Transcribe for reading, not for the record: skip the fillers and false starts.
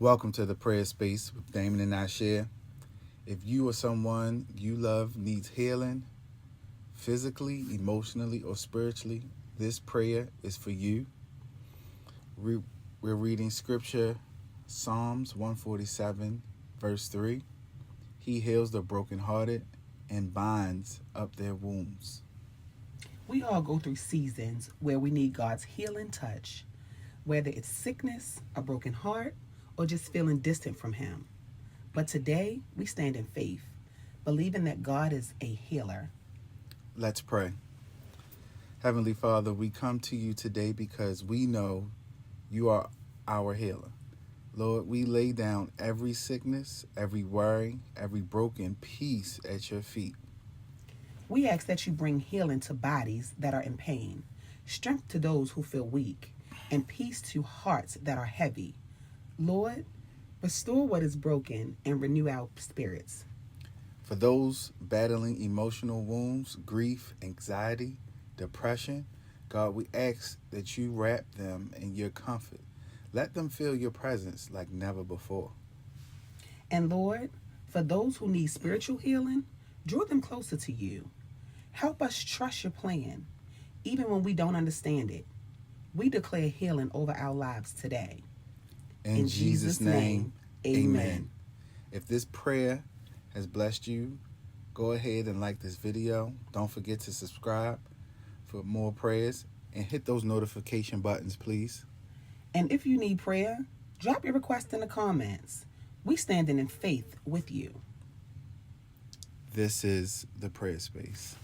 Welcome to the prayer space with Damon and Ashir. If you or someone you love needs healing, physically, emotionally, or spiritually, this prayer is for you. We're reading scripture, Psalms 147, verse 3. He heals the brokenhearted and binds up their wounds. We all go through seasons where we need God's healing touch, whether it's sickness, a broken heart, or just feeling distant from Him. But today, we stand in faith, believing that God is a healer. Let's pray. Heavenly Father, we come to you today because we know you are our healer. Lord, we lay down every sickness, every worry, every broken piece at your feet. We ask that you bring healing to bodies that are in pain, strength to those who feel weak, and peace to hearts that are heavy. Lord, restore what is broken and renew our spirits. For those battling emotional wounds, grief, anxiety, depression, God, we ask that you wrap them in your comfort. Let them feel your presence like never before. And Lord, for those who need spiritual healing, draw them closer to you. Help us trust your plan, even when we don't understand it. We declare healing over our lives today. In Jesus' name, amen. If this prayer has blessed you, go ahead and like this video. Don't forget to subscribe for more prayers and hit those notification buttons, please. And if you need prayer, drop your request in the comments. We standing in faith with you. This is the prayer space.